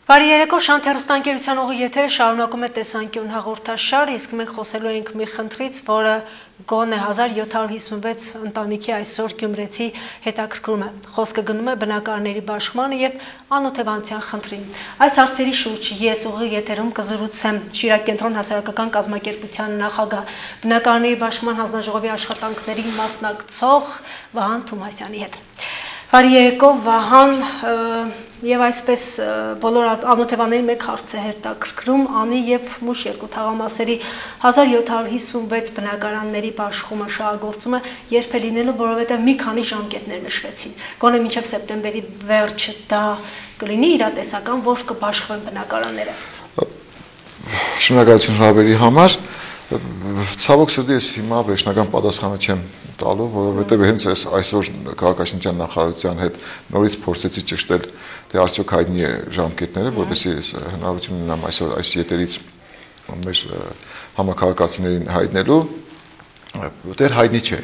Բարի երեկո, Շանթ հեռուստաընկերության ուղիղ եթերը շարունակում է տեսանկյուն հաղորդաշար, իսկ մենք խոսելու ենք մի խնդրից, որը գոնե 1756 ընտանիքի այսօր Գյումրեցի հետաքրքրում է։ Խոսքը գնում է բնակարների բաշխմանը եւ անօթևանության խնդրին։ Այս հարցերի շուրջ ես ուղիղ եթերում կզրուցեմ Շիրակ կենտրոն հասարակական կազմակերպության նախագահ, բնակարների բաշխման հանձնաժողովի աշխատանքներին մասնակցող Վահան Թումասյանի հետ։ Բարի երեկո, Վահան, եւ այսպես բոլոր անօթևանների մեկ հարց է հետաքրքրում Անի եւ Մուշ երկու թաղամասերի 1756 բնակարանների բաշխումը շահագործումը երբ է լինելու, որովհետեւ մի քանի ժամկետներ նշվեցին։ Գոնե մինչեւ սեպտեմբերի վերջը դա կլինի իրատեսական, որ կբաշխվեն բնակարանները։ Շնորհակալություն հրավերի համար։ Ցավոք սրտի ես հիմա վերջնական պատասխանը չեմ տալու, որովհետև հենց այսօր քաղաքաշինության նախարարության հետ նորից փորձեցի ճշտել, թե արդյոք հայտնի է ժամկետները, որովհետեւ հնարավորություն ունենամ այսօր այս ետերից մեր համակարգացիներին հայտնելու, դեռ հայտնի չէ։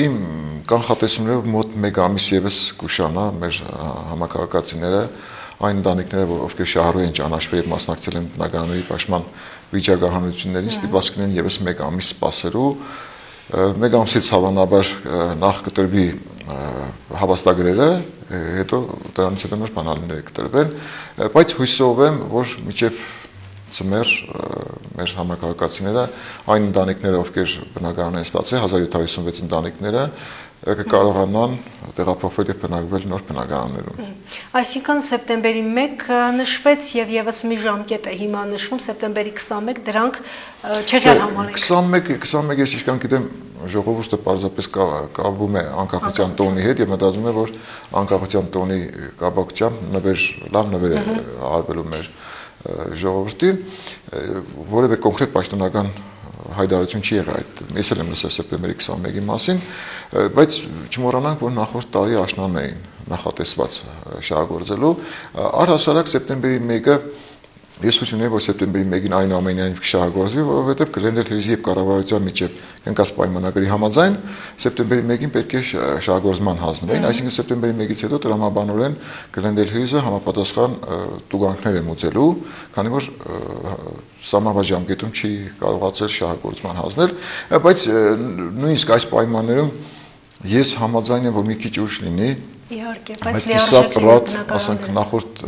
Իմ կանխատեսումներով մոտ 1 ամիս եւս կուշանա մեր համակարգացիները այն ընտանիքները, ովքեր շահառու են ճանաչվել եւ մասնակցել են բնակարանների պաշտպան վիճակահանություններին, ստիպված կլինեն եւս 1 ամիս սպասելու։ 1 ամսից հավանաբար նախ կտրվի հավաստագրերը, հետո դրանից հետո նոր բանալիները կտրվեն, բայց հույսով եմ, որ մինչև ծմեր մեր համակարգացիները այն ընտանիքները, ովքեր բնակարան են ստացել, 1756 ընտանիքները կկարողանան տեղափոխվել եւ բնակվել նոր բնակարաններում։ Այսինքն սեպտեմբերի 1 նշվեց եւ եւս մի ժամկետ է հիմա նշվում սեպտեմբերի 21 դրանք չեղյալ համարենք։ 21 ես իշքան գիտեմ ժողովուրդը պարզապես կապվում է անկախության տոնի հետ եւ մտածում է, որ անկախության տոնի կապակցությամբ լավ նվեր է արվելու մեր ժողովրդին, որևէ կոնկրետ պաշտոնական հայտարարություն չի եղել այդ։ Ես էլ եմ լսել սեպտեմբերի 21-ի մասին, բայց չմոռանանք, որ նախորդ տարի աշնանն էին նախատեսված շահագործելու։ Առհասարակ սեպտեմբերի 1-ը ես հույս ունեմ, որ սեպտեմբերի 1-ին այնուամենայնիվ կշահագործվի, որովհետև Գլենդել Հիլզի եւ կառավարության միջև կնքած պայմանագրի համաձայն սեպտեմբերի 1-ին պետք է շահագործման հանձնվեն, այսինքն սեպտեմբերի 1-ից հետո տրամաբանորեն Գլենդել Հիլզը համապատասխան տուգանքներ է մուծելու, քանի որ սահմանված ժամկետում չի կարողացել շահագործման հանձնել, բայց նույնիսկ այս պայմաններում ես համաձայն եմ, որ մի քիչ ուշ լինի։ Իհարկե, բայց կիսապրատ, ասենք նախորդ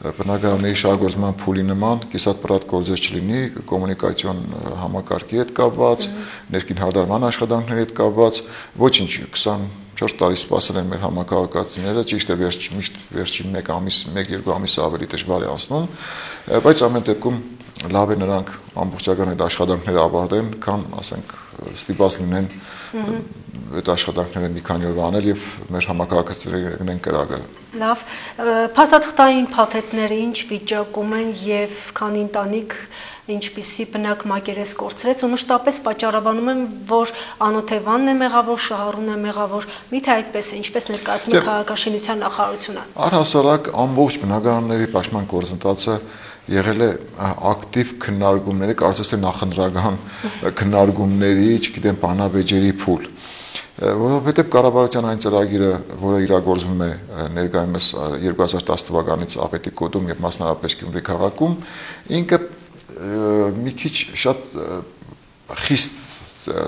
բնակարանների շահագործման փուլի նման կիսատ-պրատ գործեր չլինի կոմունիկացիոն համակարգի հետ կապված, ներքին հարդարման աշխատանքների հետ կապված, ոչինչ 24 տարի սպասել են մեր համակարգացիները, ճիշտ է վերջին 1 ամիս, 1-2 ամիս ավելի դժվար է անցնում, բայց ամեն դեպքում լավ է նրանք ամբողջական այդ աշխատանքները ավարտեն, քան ասենք ստիպված լինեն այդ աշխատանքները մի քանի օրվա անել եւ մեր համակարգացիները գնեն կրակը։ Լավ, փաստաթղթային փաթեթները ինչ վիճակում են եւ քանի ընտանիք ինչպիսի բնակ մակերես կորցրեց ու մշտապես պատճառաբանում են, որ անօթևանն է մեղավոր, շահառուն է մեղավոր, միթե այդպես է, ինչպես ներկայացնում է քաղաքաշինության նախարարությունը։ Առհասարակ ամբողջ բնակարանների պաշտպան գործընթացը եղել է ակտիվ քննարկումների, կարծես թե նախընտրական քննարկումների, չգիտեմ, բանավեճերի փուլ, որովհետև կառավարության այն ծրագիրը, որը իրագործվում է ներկայումս 2010 թվականից Աղետի գոտում եւ մասնավորապես Գյումրի քաղաքում, ինքը մի քիչ շատ խիստ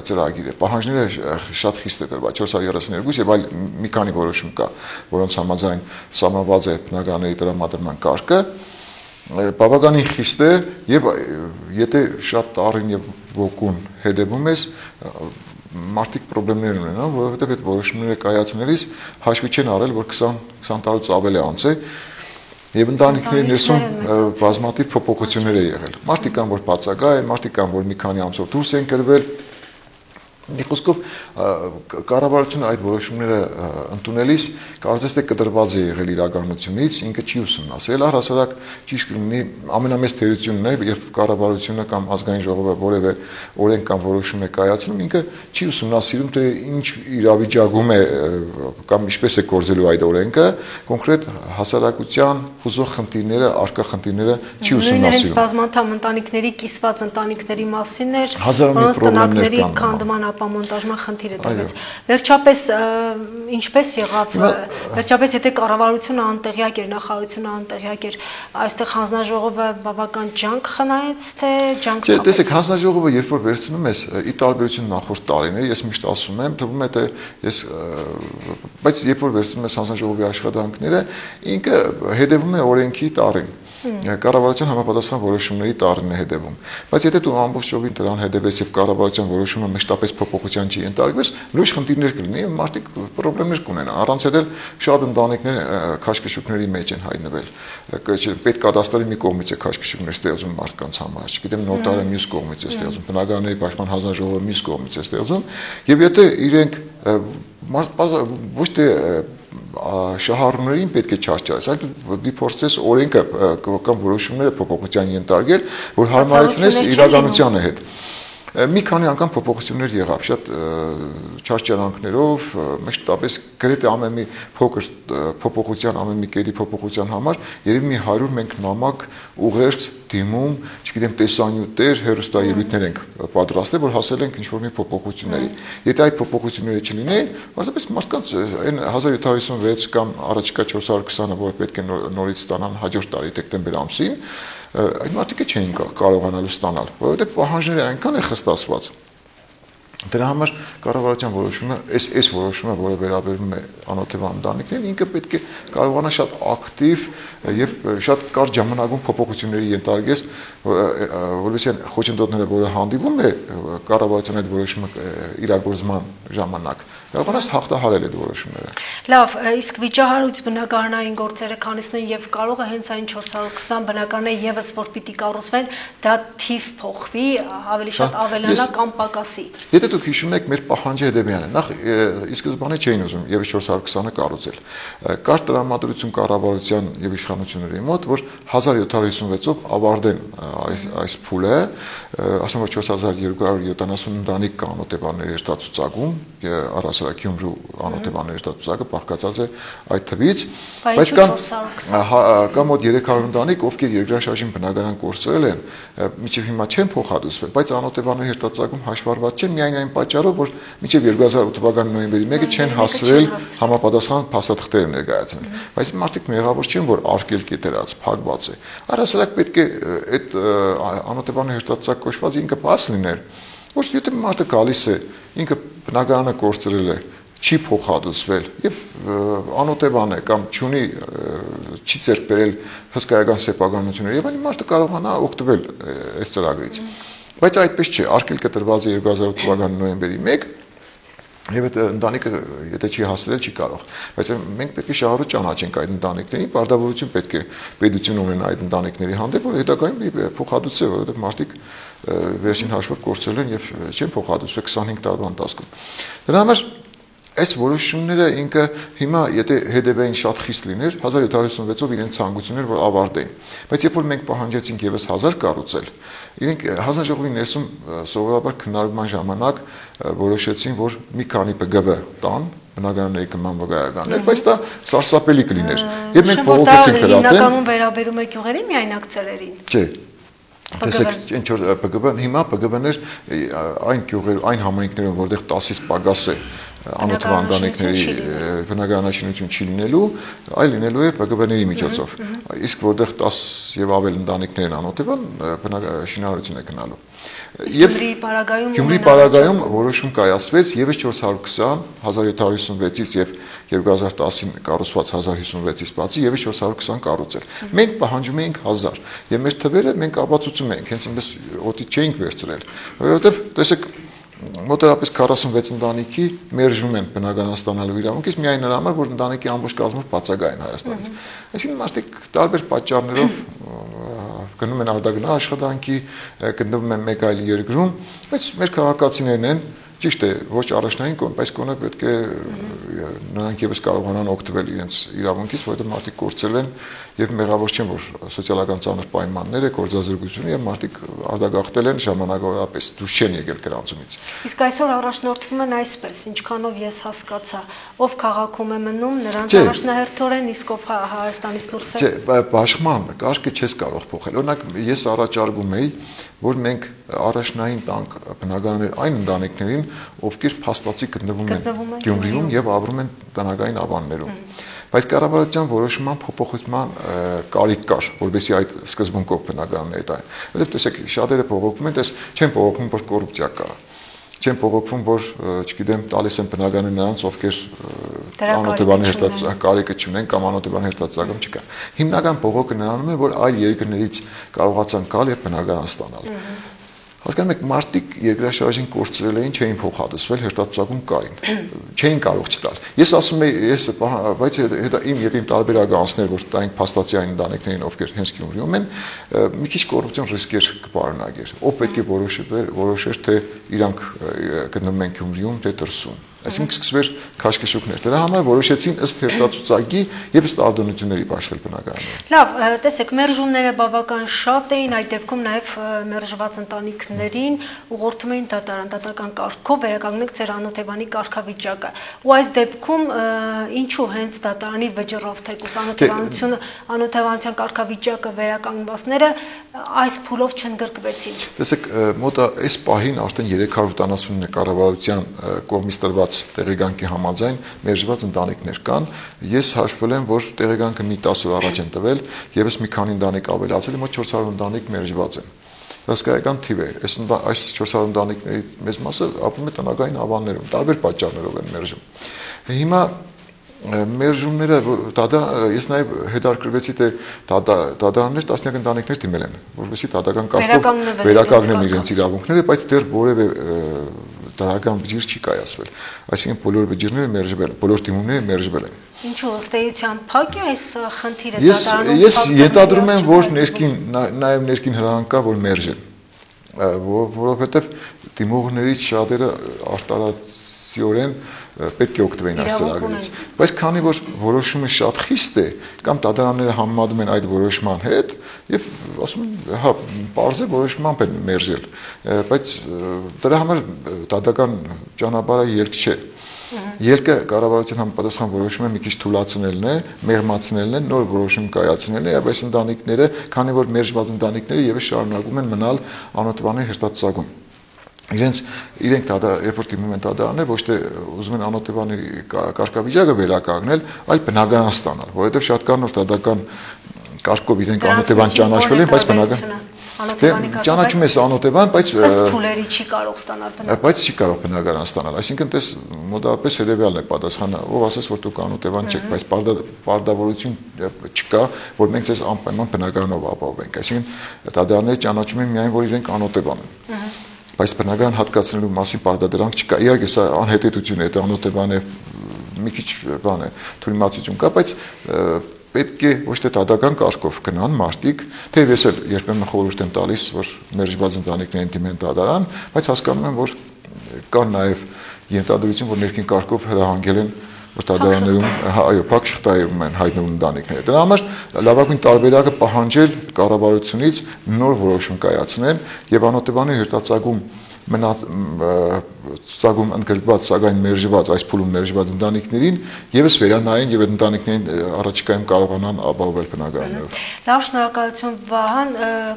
ծրագիր է, պահանջները շատ խիստ է տրված 432 եւ այլ մի քանի որոշում կա, որոնց համաձայն սահմանված է բնակարանների տրամադրման կարգը, բավականին խիստ է եւ եթե շատ առին եւ ոգուն հետևում ես մարդիկ խնդիրներ ունենան, որովհետեւ այդ որոշումները կայացնելիս հաշվի չեն արել, որ 20 տարուց ավել է անցել եւ ընտանիքների ներսում բազմաթիվ փոփոխություններ է եղել։ Մարդիկ կան, որ բացակա են, մարդիկ կան, որ մի քանի ամսով դուրս են գրվել։ Խոսքով կառավարությունը այդ որոշումները ընդունելիս կարծես թե կտրված է եղել իրականությունից, ինքը չի ուսումնասիրել, առհասարակ ճիշտ կլինի ամենամեծ թերությունն է, երբ կառավարությունը կամ ազգային ժողովը որևէ օրենք կամ որոշում է կայացնում, ինքը չի ուսումնասիրում, թե ինչ իրավիճակում է կամ ինչպես է գործելու այդ օրենքը, կոնկրետ հասարակության հուզող խնդիրները, առկա խնդիրները չի ուսումնասիրում։ Բազմաթիվ ընտանիքների կիսված ընտանիքների մասին էր, հազարամյա խնդիրներ կան։ քանդման կերպամոնտաժման խնդիրը դրվեց։ Վերջապես ինչպես եղավ, վերջապես եթե կառավարությունը անտեղյակ էր, նախարարությունը անտեղյակ էր, այստեղ հանձնաժողովը բավական ջանք խնայեց, թե ջանք խնայեց։ Տեսեք, հանձնաժողովը երբ որ վերցնում ես ի տարբերություն նախորդ տարիների, ես միշտ ասում եմ, թվում է թե ես բայց երբ որ վերցնում ես հանձնաժողովի աշխատանքները, ինքը հետևում է օրենքի տարին։ Կառավարության համապատասխան որոշումների տարին է հետևում։ Բայց եթե դու ամբողջովին դրան հետևես եւ կառավարության որոշումը մշտապես փոփոխության չի ենթարկվես, լուրջ խնդիրներ կլինի եւ մարդիկ խնդիրներ կունենան։ Առանց այդ շատ ընտանիքներ քաշքշուկների մեջ են հայտնվել։ Պետկադաստրի մի կողմից է քաշքշուկներ ստեղծում մարդկանց համար, չգիտեմ նոտարը մյուս կողմից է ստեղծում, բնակարանների պաշտպան հանձնաժողովը մյուս կողմից է ստեղծում, եւ եթե իրենք ոչ թե շահառուներին պետք է չարճարես, այլ դու փորձես օրենքը կամ որոշումները փոփոխության ենթարկել, որ հարմարեցնես իրականությանը հետ։ Մի քանի անգամ փոփոխություններ եղավ, շատ չարճարանքներով, մշտապես գրեթե ամեն մի փոքր փոփոխության, ամեն մի կետի փոփոխության համար երևի մի 100 մենք նամակ ուղերձ դիմում, չգիտեմ, տեսանյութեր, հեռուստաելույթներ ենք պատրաստել, որ հասել ենք ինչ-որ մի փոփոխությունների։ Եթե այդ փոփոխությունները չլինեին, որովհետեւ մարդկանց այն 1756 կամ առաջիկա 420-ը, որ պետք է նորից ստանան հաջորդ տարի դեկտեմբեր ամսին, այդ մարդիկը չէին կարողանալու ստանալ, որովհետեւ պահանջները այնքան է խստացված։ Դրա համար կառավարության որոշումը, այս որոշումը, որը վերաբերում է անօթևան ընտանիքներին, ինքը պետք է կարողանա շատ ակտիվ եւ շատ կարճ ժամանակում փոփոխությունների ենթարկես, որովհետեւ խոչընդոտները, որը հանդիպում է կառավարության այդ որոշումը իրագործման ժամանակ, կարողանաս հաղթահարել այդ որոշումները։ Լավ, իսկ վիճահարույց բնակարանային գործերը քանիսն են եւ կարող է հենց այն 420 բնակարաններ եւս որ պիտի կառուցվեն, դա թիվ փոխվի, ավելի շատ ավելանա կամ պակասի։ Եթե դուք հիշում եք, մեր պահանջը հետևյալն է, նախ ի սկզբանե չէին ուզում եւս 420-ը կառուցել։ Կար տրամադրություն կառավարության եւ իշխանությունների մոտ, որ 1756-ով ավարտեն այս փուլը, ասում որ 4270 ընտանիք կան օտեբանների երթացուցակում, առասարակ Գյումրու անօթևանների երթացուցակը բաղկացած է այդ թվից, բայց կան մոտ 300 ընտանիք, ովքեր երկրաշարժին բնակարան կորցրել են, մինչև հիմա չեն փոխհատուցվել, բայց անօթևանների երթացուցակում հաշվառված չեն միայն այն պատճառով, որ մինչև 2008 թվականի նոյեմբերի 1-ը չեն հասցրել համապատասխան փաստաթղթեր ներկայացնել, բայց մարդիկ մեղավոր չեն, որ արկելք է դրած, փակված է։ Առասարակ պետք է այդ անօթևանների երթացուցակ կոչված ինքը բաց լիներ, ոչ եթե մարդը գալիս է, ինքը բնակարանը կորցրել է, չի փոխհատուցվել եւ անօթևան է կամ չի ձեռք բերել հսկայական սեփականություններ եւ այն մարդը կարողանա օգտվել այս ծրագրից։ Բայց այդպես չէ, արկելքը տրված է 2008 թվականի նոյեմբերի 1 եւ այդ ընտանիքը եթե չի հասցրել, չի կարող։ Բայց մենք պետք է շահառու ճանաչենք այդ ընտանիքներին, պարտավորություն պետք է պետություն ունենա այդ ընտանիքների հանդեպ, որ հետագայում փոխհատուցի, որովհետեւ մարդիկ վերջին հաշվով կորցրել են եւ չեն փոխհատուցվել 25 տարվա ընթացքում։ Դրա համար այս որոշումները ինքը հիմա եթե հետևային շատ խիստ լիներ 1756-ով իրենց ցանկություններ որ ավարտեին, բայց երբ որ մենք պահանջեցինք եւս 1000 կառուցել, իրենք հանձնաժողովի ներսում սովորաբար քննարկման ժամանակ որոշեցին, որ մի քանի ՊԳԲ տան բնակարանների կման վկայականներ, բայց դա սարսափելի կլիներ։ Եվ մենք բողոքեցինք դրա դեմ։ Հիմնականում վերաբերում է գյուղերի միայնակ ծերերին։ Չէ։ Տեսեք, ինչ որ ՊԳԲ-ն հիմա ՊԳԲ-ներ այն գյուղեր, այն համայնքներում, որտեղ 10-ից պակաս է անօթևան ընտանիքների բնակարանաշինություն չի լինելու, այլ լինելու է ՊԳԲ-ների միջոցով։ Իսկ որտեղ 10 եւ ավել ընտանիքներ են անօթևան, շինարարություն է գնալու։ Գյումրի պարագայում որոշում կայացվեց եւս 420 1756-ից եւ 2010-ին կառուցված 1056-ից բացի եւս 420 կառուցել։ Մենք պահանջում էինք 1000 եւ մեր թվերը մենք ապացուցում ենք, հենց ինձ օդի չէինք վերցրել, որովհետեւ տեսեք մոտավորապես 46 ընտանիքի մերժում են բնակարան ստանալու իրավունքից միայն նրա համար, որ ընտանիքի ամբողջ կազմով բացակայ են Հայաստանից։ Այսինքն մարդիկ տարբեր պատճառներով գնում են արտագնա աշխատանքի, գտնվում են մեկ այլ երկրում, բայց մեր քաղաքացիներն են, ճիշտ է, ոչ առաջնային կողմ, բայց կոնը պետք է նրանք եւս կարողանան օգտվել իրենց իրավունքից, որովհետեւ մարդիկ կորցրել են եւ մեղավոր չեն, որ սոցիալական ծանր պայմանները, գործազրկությունը եւ մարդիկ արտագաղթել են ժամանակավորապես, դուրս չեն եկել գրանցումից։ Իսկ այսօր առաջնորդվում են այսպես, ինչքանով ես հասկացա, ով քաղաքում է մնում, նրանց առաջնահերթորեն, իսկ ով Հայաստանից դուրս է։ Չէ, բաշխման կարգը չես կարող փոխել։ Օրինակ, ես առաջարկում էի, որ մենք առաջնային տանք բնակարաններ այն ընտանիքներին, ովքեր փաստացի գտնվում են Գյումրիում եւ ապրում են տնական ավաններում։ Բայց կառավարության որոշման փոփոխության կարիք կար, որովհետեւ այդ սկզբունքով բնակարանները տային։ Որովհետեւ տեսեք, շատերը փողոքում են, չեն փողոքում, որ կոռուպցիա կա։ Չեն փողոքում, որ, չգիտեմ, տալիս են բնակարանը նրանց, ովքեր անօթևանի կարիքը չունեն կամ անօթևանի հերթացակում չկա։ Հիմնական փողոքը նրանում է, որ այլ երկրներից կարողացան գալ եւ բնակարան ստանալ։ Հասկանում եք, մարդիկ երկրաշարժին կորցրել էին, չէին փոխհատուցվել, հերթացակում կային, չէին կարող չտալ։ Ես ասում եմ, բայց իմ տարբերակը անցնել, որ տայինք փաստացի այն ընտանիքներին, ովքեր հենց Գյումրիում են, մի քիչ կոռուպցիոն ռիսկեր կպարունակեր։ Ով պետք է որոշեր, թե իրանք գտնվում են Գյումրիում, թե դրսում։ Այսինքն սկսվեր քաշքշուկներ։ Դրա համար որոշեցին ըստ հերթացուցակի եւ ըստ արտոնությունների բաշխել բնակարանները։ Լավ, տեսեք, մերժումները բավական շատ էին, այդ դեպքում նաեւ մերժված ընտանիքներին ուղղորդում էին դատարան կարգով վերականգնեք ձեր անօթևանի կարգավիճակը։ Ու այս դեպքում ինչու հենց դատարանի վճռով թեկուզ անօթևանության կարգավիճակը վերականգնվածները այս փուլով չընդգրկվեցին։ Տեսեք, մոտ այս պահին արդեն 379 կառավարության կողմից տրված տեղեկանքի համաձայն մերժված ընտանիքներ կան։ Ես հաշվել եմ, որ տեղեկանքը մի 10 օր առաջ են տվել, եւս մի քանի ընտանիք ավելացել, մոտ 400 ընտանիք մերժված են։ Դա հսկայական թիվ է։ Այս 400 ընտանիքների մեծ մասը ապրում է տնական ավաններում, տարբեր պատճառներով են մերժում։ Հիմա մերժումները ես նաև հետաքրքրվեցի, թե դատարաններ տասնյակ ընտանիքներ դիմել են, որովհետեւ դատական կարգով վերականգնեն իրենց իրավունքները, բայց դեռ որևէ դրական վճիռ չի կայացվել։ Այսինքն բոլոր վճիռները մերժվել, բոլոր դիմումները մերժվել են։ Ինչու ըստ էության փակ է այս խնդիրը դատարանում։ Ես ենթադրում եմ, որ նաև ներքին հրահանգ կա, որ մերժեն, որովհետեւ դիմողներից շատերը արտարացիորեն պետք է օգտվեն այս ծրագրից, բայց քանի որ որոշումը շատ խիստ է կամ դատարանները համեմատում են այդ որոշման հետ եւ ասում են հա պարզ է որոշմամբ են մերժել, բայց դրա համար դատական ճանապարհը ելք չէ։ Ելքը կառավարության համապատասխան որոշումը մի քիչ թույլատնելն է, մեղմացնելն է, նոր որոշում կայացնելն է եւ այս ընտանիքները, քանի որ մերժված ընտանիքները եւս շարունակում են մնալ անօթևանի հերթացակում։ Իրենք երբ որ դիմում են դատարաններ, ոչ թե ուզում են անօթևանի կարգավիճակը վերականգնել, այլ բնակարան ստանալ, որովհետև շատ կան որ դատական կարգով իրենք անօթևան ճանաչվել են, բայց բնական ճանաչում ես անօթևան, բայց փուլերի չի կարող ստանալ բնակարան։ Բայց չի կարող բնակարան ստանալ, այսինքն տես մոտավորապես հետեւյալն է պատասխանը, ով ասես որ դուք անօթևան չեք, բայց պարտավորություն չկա, որ մենք ձեզ անպայման բնակարանով ապահովենք, այսինքն դատարանները ճանաչում են միայն որ իրենք անօթևան են։ Բայց բնական հատկացնելու մասին պարտադրանք չկա։ Իհարկե սա անհետեթություն է, դա անօթևան է, մի քիչ բան է, թույլտվություն կա, բայց պետք է ոչ թե դատական կարգով գնան մարդիկ, թեև ես էլ երբեմն խորհուրդ եմ տալիս, որ մերժված ընտանիքներին դիմեն դատարան, բայց հասկանում եմ, որ կան նաև ենթադրություն, որ ներքին կարգով հրահանգել են որ դատարաններում, այո, փակ շղթայում են հայտնվում ընտանիքները։ Դրա համար լավագույն տարբերակը պահանջել կառավարությունից նոր որոշում կայացնել եւ անօթևանի հերթացակում ցուցակում ընդգրկված, սակայն մերժված, այս փուլում մերժված ընտանիքներին եւս վերանային եւ այդ ընտանիքներին առաջիկայում կարողանան ապահովել բնակարաններով։ Լավ, շնորհակալություն Վահան,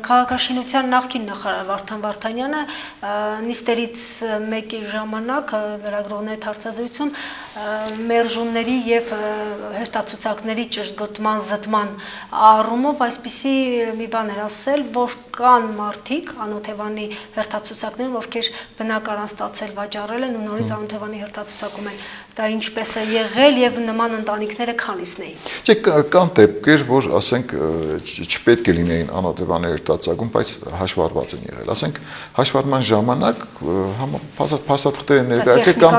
քաղաքաշինության նախկին նախարար Վարդան Վարդանյանը նիստերից մեկի ժամանակ լրագրողների հարցազրույցում մերժումների եւ հերթացուցակների ճշգրտման զտման առումով այսպիսի մի բան էր ասել, որ կան մարդիկ անօթևանի հերթացուցակներում, ովքեր բնակարան ստացել վաճառել են ու նորից անօթևանի հերթացուցակում են։ Դա ինչպես է եղել եւ նման ընտանիքները քանիսն էին։ Չէ, կան դեպքեր, որ ասենք չպետք է լինեին անօթևանի հերթացակում, բայց հաշվառված են եղել։ Ասենք հաշվառման ժամանակ փաստաթղթեր են ներկայացել կամ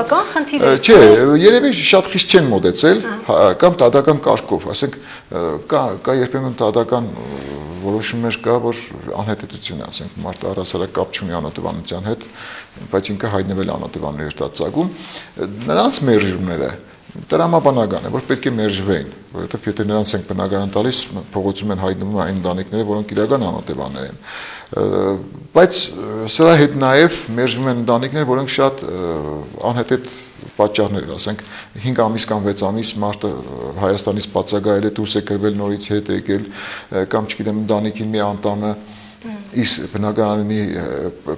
չէ, երևի շատ խիստ չեն մոտեցել կամ դատական կարգով, ասենք կա երբեմն դատական որոշումներ կա, որ անհետեթություն է, ասենք մարդը առհասարակ կապ չունի անօթևանության հետ, բայց ինքը հայտնվել է անօթևանի հերթացակում, նրանց մերժումները տրամաբանական է, որ պետք է մերժվեին, որովհետև եթե նրանց ենք բնակարան տալիս, փողոցում են հայտնվում այն ընտանիքները, որոնք իրական անօթևաններ են։ Բայց սրա հետ նաև մերժվում են ընտանիքներ, որոնք շատ անհետետ պատճառներ, ասենք 5 ամիս կամ 6 ամիս մարդը Հայաստանից բացակայել է, դուրս է գրվել, նորից հետ եկել, կամ չգիտեմ ընտանիքի մի անդամը իս բնակարանի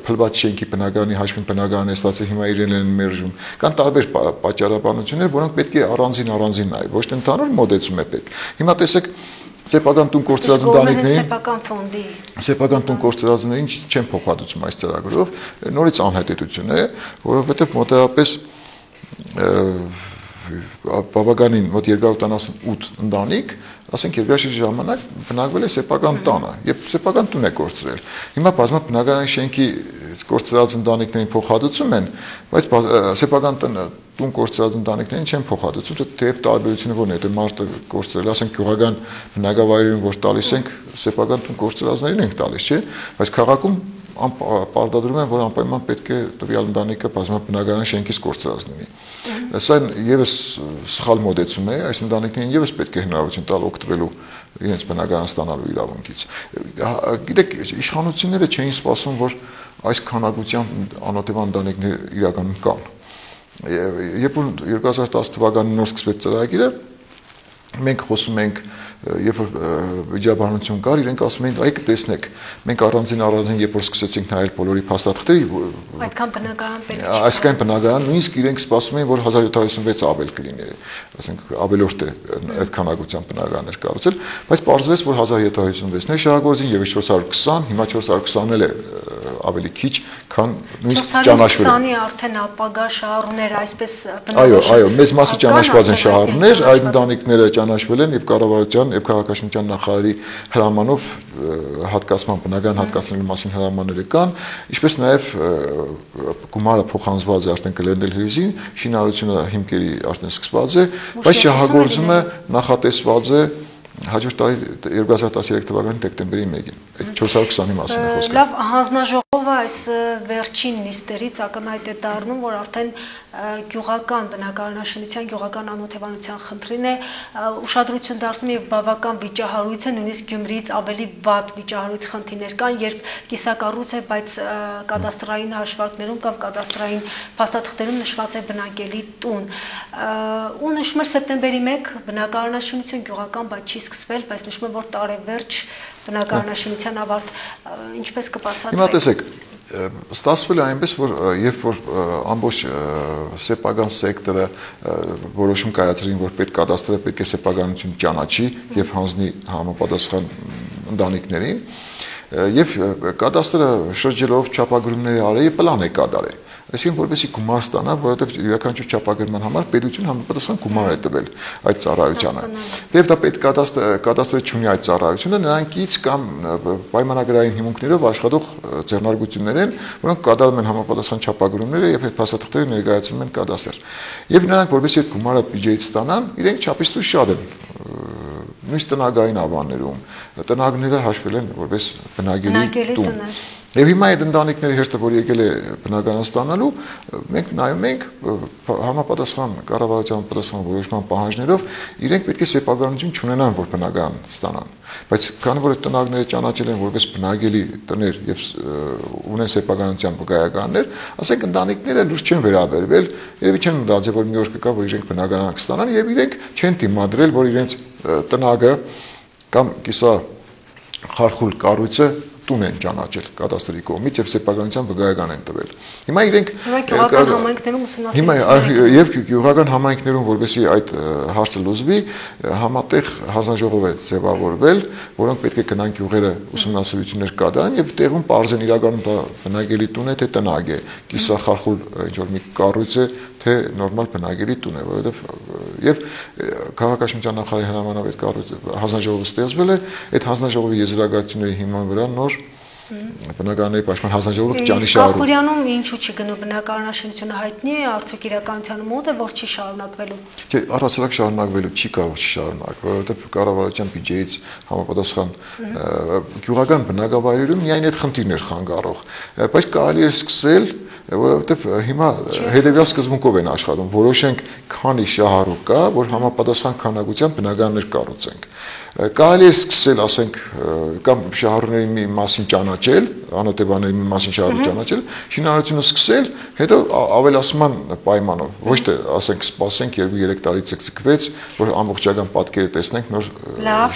փլված շենքի բնակարանի հաշվին բնակարանը ստացել, հիմա իրեն են մերժում։ Կան տարբեր պատճառաբանություններ, որոնք պետք է առանձին նայ, ոչ թե ընդհանուր մոդեցում է պետք։ Հիմա տեսեք սեփական տուն կորցրած ընտանիքներին, սեփական տուն կորցրածներին չեն փոխհատուցում այս ծրագրով, նորից անհետեթություն է, որովհետև մոտավորապես բավականին մոտ 278 ընտանիք, ասենք երկրաշարժի ժամանակ բնակվել է սեփական տանը, եւ սեփական տուն է կորցրել։ Հիմա բազմա բնակարանի շենքի կորցրած ընտանիքներին փոխհատուցում են, բայց սեփական տուն կորցրած ընտանիքներին չեն փոխհատուցում, թեև տարբերությունը ո՞րն է, դե մարդը կորցրել, ասենք գյուղական բնակավայրերին որ տալիս ենք, սեփական տուն կորցրածներին ենք տալիս, չէ՞, բայց քաղաքում պարտադրում են, որ անպայման պետք է տվյալ ընտանիքը բազմաբնակարան շենքից կորցրած լինի։ Սա եւս սխալ մոդեցում է, այս ընտանիքներին եւս պետք է հնարավորություն տալ օգտվելու իրենց բնակարան ստանալու իրավունքից։ Գիտեք, իշխանությունները չէին սպասում, որ այս քանակությամբ անօթևան ընտանիքներ իրականում կան։ Երբ որ 2010 թվականին նոր սկսվեց ծրագիրը, մենք խոսում ենք, երբ որ վիճաբանություն կար, իրենք ասում էին, այ կտեսնեք, մենք առանձին երբ որ սկսեցինք նայել բոլորի փաստաթղթերի, այդքան բնակարան պետք է։ Այսքան բնակարան, նույնիսկ իրենք սպասում էին, որ 1756 ավել կլիներ, ասենք ավելորդ է այդ քանակությամբ բնակարաններ կառուցել, բայց պարզվեց, որ 1756-ն է շահագործին եւ 420, հիմա 420-ել է ավելի քիչ, քան նույնիսկ ճանաչվել։ 420-ի արդեն ապագա շահառուներ այսպես Այո, մեծ մասը ճանաչված են շահառուներ, այդ ընտանիքները ճանաչվել են եւ կառավարության եւ քաղաքաշինության նախարարի հրամանով հատկացման բնական հատկացնելու մասին հրամանները կան, ինչպես նաեւ գումարը փոխանցված է արդեն Գլենդել Հրիզին, շինարարությունը հիմքերի արդեն սկսված է, բայց շահագործումը նախատեսված է հաջորդ տարի 2013 թվականի դեկտեմբերի 1-ին։ Այդ 420-ի մասին է խոսքը։ Լավ, հանձնաժողովը այս վերջին նիստերից ակնհայտ է դառնում, որ արդեն գյուղական բնակարանաշինության, գյուղական անօթևանության խնդրին է ուշադրություն դարձնում եւ բավական վիճահարույց է, նույնիսկ Գյումրիից ավելի վատ վիճահարույց խնդիրներ կան, երբ կիսակառույց է, բայց կադաստրային հաշվարկներում կամ կադաստրային փաստաթղթերում նշված է բնակելի տուն։ Ու նշում է սեպտեմբերի 1 բնակարանաշինություն գյուղական, բայց չի սկսվել, բայց նշում է, որ տարեվերջ բնակարանաշինության ավարտ ինչպես կբացատրվի։ Հիմա տեսեք, ստացվել է այնպես, որ երբ որ ամբողջ սեփական սեկտորը որոշում կայացրին, որ պետք կադաստրը պետք է սեփականություն ճանաչի եւ հանձնի համապատասխան ընտանիքներին, եւ կադաստրը շրջելով չափագրումների արել եւ պլան է կատարել։ Այսինքն որպեսզի գումար ստանա, որովհետեւ յուրաքանչյուր չափագրման համար պետություն համապատասխան գումար է տվել այդ ծառայությանը։ Եվ դա պետք կադաստրը չունի այդ ծառայությունը, նրանքից կամ պայմանագրային հիմունքներով աշխատող ձեռնարկություններ են, որոնք կատարում են համապատասխան չափագրումները եւ այդ փաստաթղթերը ներկայացնում են կադաստր։ Եվ նրանք որպեսզի այդ գումարը բյուջեից ստանան, իրենք չափից դուրս շատ են նույնիսկ տնագային ավաններում տնագները հաշվել են որպես բնակելի տուն։ Եվ հիմա այդ ընտանիքների հերթը, որ եկել է բնակարան ստանալու, մենք նայում ենք համապատասխան կառավարության պատասխան որոշման պահանջներով իրենք պետք է սեփականություն չունենան, որ բնակարան ստանան։ Բայց քանի որ տնագները ճանաչել են որպես բնակելի տներ եւ ունեն սեփականության վկայականներ, ասենք ընտանիքները լուրջ չեն վերաբերվել, երևի չեն մտածել, որ մի օր կգա, որ իրենք բնակարան կստանան եւ իրենք չեն դիմադրել, որ իրենց տնագը կամ կիսա խարխուլ կառույցը տուն են ճանաչել կադաստրի կողմից եւ սեփականության վկայական են տվել։ Հիմա իրենք գյուղական համայնքներում ուսումնասիրում եւ գյուղական համայնքներում, որովհետեւ այդ հարցը լուծվի, համատեղ հանձնաժողով է ձևավորվել, որոնք պետք է գնան գյուղերը ուսումնասիրություններ կատարեն եւ տեղում պարզեն իրականում դա բնակելի տուն է, թե տնակ է, կիսախարխուլ ինչ որ մի կառույց է, թե նորմալ բնակելի տուն է, որովհետեւ եւ քաղաքաշինության նախարարի հրամանով այդ հանձնաժողովը ստեղծվել է, այդ հանձնաժողովի եզրակացությունների հիման վրա նոր Բնակարանների պաշտպան հանձնաժողովը ճանի շահառու։ Կախուրյանում ինչու չի գնում բնակարանաշինությունը հայտնի է, արդյոք իրականության մոտ է, որ չի շարունակվելու։ Չէ, առհասարակ շարունակվելու չի կարող չշարունակվել, որովհետև կառավարության բյուջեից համապատասխան գյուղական բնակավայրերում միայն այդ խնդիրներ խանգարող, բայց կարելի է սկսել, որովհետև հիմա հետևյալ սկզբունքով են աշխատում, որոշենք քանի շահառու կա, որ համապատասխան քանակությամբ բնակարաններ կառուցենք։ Կարելի է սկսել, ասենք, կամ շահառուների մի մասին ճանաչել, անօթեբանների մի մասին շահառու ճանաչել, շինարարությունը սկսել, հետո ավելացման պայմանով, ոչ թե, ասենք, սպասենք 2-3 տարի ցկցկվեց, որ ամբողջական պատկերը տեսնենք, նոր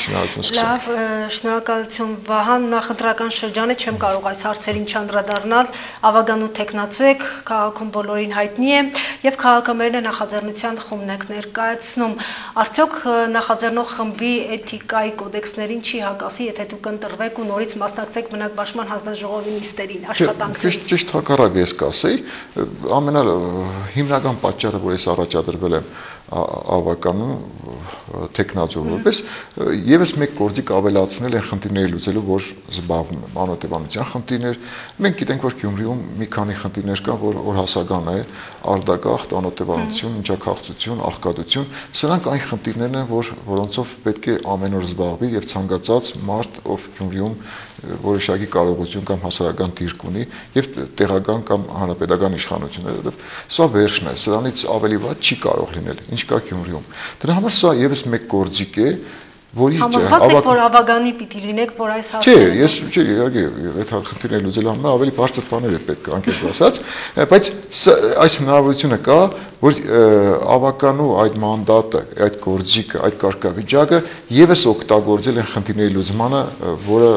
շինարարությունը սկսենք։ Լավ, շնորհակալություն Վահան, նախընտրական շրջանը չեմ կարող այս հարցերին չանդրադառնալ, ավագանու տեխնացու եք, քաղաքում բոլորին հայտնի է, եւ քաղաքամերն նախաձեռնության խումբն եք ներկայացնում։ Արդյոք նախաձեռնող խմբի էթիկայի կոդեքսներին չի հակասի, եթե դուք ընտրվեք ու նորից մասնակցեք բնակարանական հանձնաժողովի նիստերին, աշխատանքներին։ Ճիշտ հակառակը ես կասեի, հիմնական պատճառը, որ ես առաջադրվել եմ ավականում տեխնացու որպես եւս մեկ գործիք ավելացնել են խնդիրների լուծելու, որ զբաղվում եմ, անօթեբանության խնդիրներ։ Մենք գիտենք, որ Գյումրիում մի քանի խնդիրներ կան, որ հասական է, արդագաղթ, անօթեբանություն, ինչակախծություն, աղքատություն, սրանք այն խնդիրներն են, որոնցով պետք է ամեն օր զբաղվի եւ ցանկացած մարդ, ով Գյումրիում որոշակի կարողություն կամ հասարակական դիրք ունի եւ տեղական կամ հանրապետական իշխանությունները, սա վերջն է, սրանից ավելի վատ չի կարող լինել, ինչ կա Գյումրիում։ Դրա համար սա եւս մեկ գործիք է, որի Համոզված եք, որ ավագանի պիտի լինեք, որ այս հարցերը։ Չէ, ես իհարկե այդ խնդիրները լուծելու համար ավելի բարձր բաներ է պետք, անկեղծ ասած, բայց այս հնարավորությունը կա, որ ավականու այդ մանդատը, այդ գործիքը, այդ կարգավիճակը եւս օգտագործել են խնդիրների լուծմանը, որը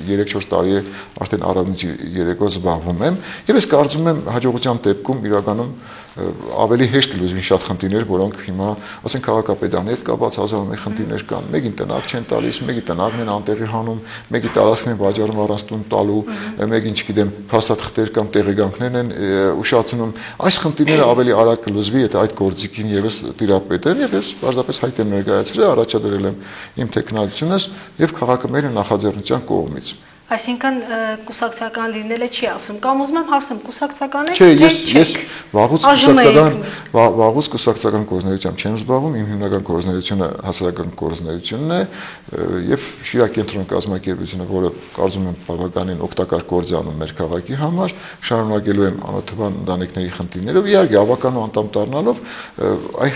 3-4 տարի է արդեն առանց երեկո զբաղվում եմ, եւ ես կարծում եմ հաջողության դեպքում իրականում ավելի հեշտ լուծվին շատ խնդիրներ, որոնք հիմա, ասենք, քաղաքապետարանի հետ կապված հազարամյա խնդիրներ կան, մեկին տնակ չեն տալիս, մեկի տնակն են անտեղի հանում, մեկի տարածքն են վաճառում առանց տուն տալու, մեկին, չգիտեմ, փաստաթղթեր կամ տեղեկանքներ են ուշացնում։ Այս խնդիրները ավելի արագ կլուծվի, եթե այդ գործիքին եւս տիրապետեն, եւ ես պարզապես հայտ եմ ներկայացրել, առաջադրել եմ իմ տեխնացությունս եւ քաղաքամերն նախաձեռնության կողմից։ Այսինքն կուսակցական լինելը չի ասում, կամ ուզում եմ հարցնեմ, կուսակցական եք, թե չէ։ Ես վաղուց կուսակցական կորզունեությամբ չեմ զբաղվում, իմ հիմնական կորզունեությունը հասարակական կորզունեությունն է եւ Շիրակ կենտրոն կազմակերպությունը, որը կարծում եմ բավականին օգտակար գործ է անում մեր քաղաքի համար, շարունակելու եմ անօթեբան ընտանիքների խնդիրներով, իհարկե ավականու անդամ դառնալով այն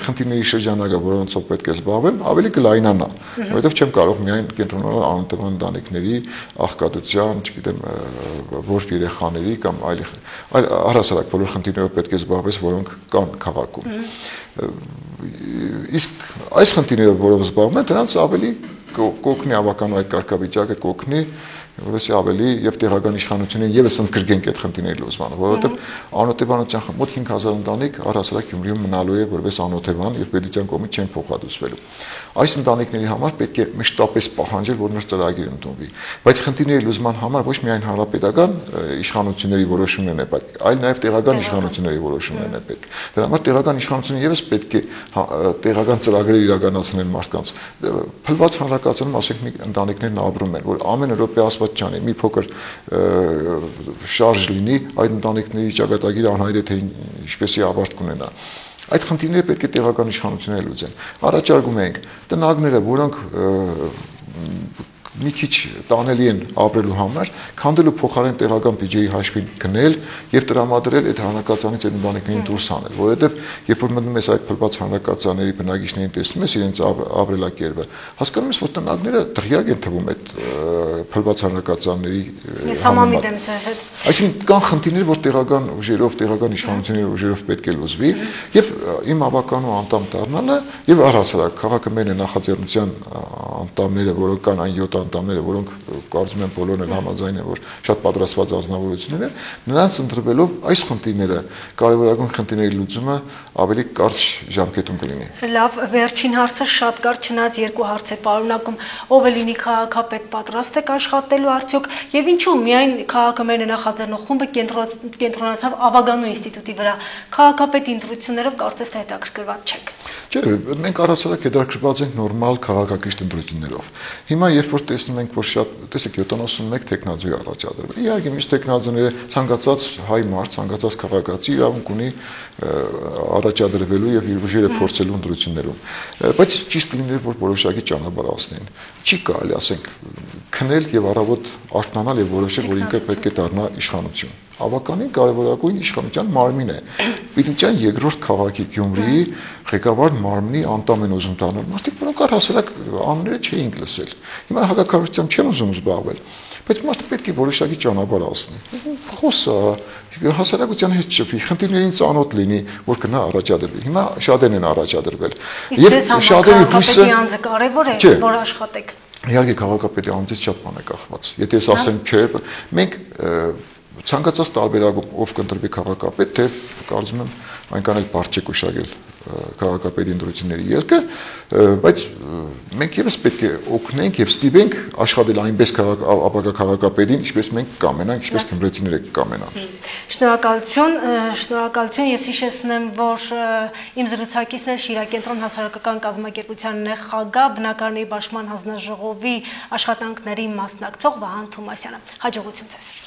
խնդիրների շրջանակը, որոնցով պետք է զբաղվեմ, ավելի կլայնանա, որովհետեւ չեմ կարող միայն կենտրոնանալ անօթեբան ընտանիքների աղքատության, չգիտեմ, որբ երեխաների կամ այլ առհասարակ բոլոր խնդիրներով պետք է զբաղվես, որոնք կան քաղաքում։ Իսկ այս խնդիրներով, որով զբաղվում եմ, դրանց ավելի կօգնի ավականու այդ կարգավիճակը, կօգնի որովհետեւ ավելի եւ տեղական իշխանություններին եւս ընդգրկենք այդ խնդիրների լուծմանը, որովհետեւ անօթեբանության մոտ 5000 ընտանիք առհասարակ Գյումրիում մնալու է որպես անօթեբան եւ պետության կողմից չեն փոխհատուցվելու։ Այս ընտանիքների համար պետք է մշտապես պահանջել, որ նոր ծրագիր ընդունվի, բայց խնդիրների լուծման համար ոչ միայն հանրապետական իշխանությունների որոշումներն է պետք, այլ նաեւ տեղական իշխանությունների որոշումներն է պետք։ Դրա համար տեղական իշխանությունը եւս պետք է տեղական ծրագրեր իրականացնել մարդկանց։ Փլված հանրակացանում, ասենք, մի ընտանիքներն ապրում են, որ ամեն րոպե չանի, մի փոքր շարժ լինի, այդ ընտանիքների ճակատագիրը անհայտ է, թե ինչպեսի ավարտ կունենա։ Այդ խնդիրները պետք է տեղական իշխանությունները լուծեն։ Առաջարկում ենք տնագները, որոնք մի քիչ տանելի են ապրելու համար, քանդելու փոխարեն տեղական բյուջեի հաշվին գնել եւ տրամադրել այդ հանրակացարանից այդ ընտանիքներին դուրս հանել, որովհետեւ երբ որ մտնում ես այդ փլված հանրակացարանների բնակիչներին տեսնում ես իրենց ապրելակերպը, հասկանում ես, որ տնագները դղյակ են թվում այդ փլված հանրակացարանների Ես համամիտ եմ ձեզ հետ։ Այսինքն կան խնդիրներ, որ տեղական ուժերով, տեղական իշխանությունների ուժերով պետք է լուծվի եւ իմ ավականու անդամ դառնալը եւ առհասարակ քաղաքամերն նախաձեռնության անդամները, որոնք կան այն 7 անդամները, որոնք կարծում եմ բոլորն էլ համաձայն են, որ շատ պատրաստված ազնվորություններ են, նրանց ընտրվելով այս խնդիրները, կարևորագույն խնդիրների լուծումը ավելի կարճ ժամկետում կլինի։ Լավ, վերջին հարցը շատ կարճ, չնայած երկու հարց է պարունակում, ով է լինի քաղաքապետ, պատրաստ եք աշխատելու արդյոք եւ ինչու միայն քաղաքամերն նախաձեռնող խումբը կենտրոնացավ ավագանու ինստիտուտի վրա, քաղաքապետի ընտրություններով կարծես թե հետաքրքրված չեք։ Չէ, մենք առհասարակ հետաքրքրված ենք նորմալ քաղաքակիրթ ընտրություններով։ ընտրություններով։ Հիմա երբ որ տեսնում ենք, որ շատ, տեսեք 71 տեխնազոյ առաջադրվել։ Իհարկե միշտ տեխնազոները ցանկացած հայ մարդ, ցանկացած քաղաքացի իրավունք ունի առաջադրվելու եւ իր ուժերը փորձելու ընտրություններում։ Բայց ճիշտ լինի որ որոշակի ճանապարհ ասնեն։ Չի կարելի ասենք քնել եւ առավոտ արթնանալ եւ որոշել, որ ինքը պետք է դառնա իշխանություն։ Ավականին կարևորագույն իշխանության մարմին է։ Պետության երկրորդ քաղաքի Գյումրիի ղեկավար մարմնի անդամ են ուզում դառնալ։ Մարդիկ որոնք առհասարակ անունները չէին լսել։ Հիմա հակակարողությամբ չեն ուզում զբաղվել։ Բայց մարդը պետք է որոշակի ճանապարհ ասնի։ Խոսա, հասարակության հետ շփվի, խնդիրներին ծանոթ լինի, որ գնա առաջադրվի։ Հիմա շատերն են առաջադրվել։ Եվ շատերի հույսը անձը կարևոր է, որ աշխատեք։ Իհարկե քաղաքապետի անձից շատ բան է կախված։ Եթե ես ասեմ չէ, մենք ցանկացած տարբերակում ով կընտրվի քաղաքապետ, թե կարծում եմ այնքան էլ բարդ չէ գուշակել քաղաքապետի ընտրությունների ելքը, բայց մենք եւս պետք է օգնենք եւ ստիպենք աշխատել այնպես ապագա քաղաքապետին, ինչպես մենք կամենանք, ինչպես գյումրեցիները կամենան։ Շնորհակալություն, ես հիշեցնեմ, որ իմ զրուցակիցն էր Շիրակենտրոն հասարակական կազմակերպության նախագահ, բնակարանների պաշտպան հանձնաժողովի աշխատանքների մասնակցող Վահան Թոմասյանը։ Հաջողություն ձեզ։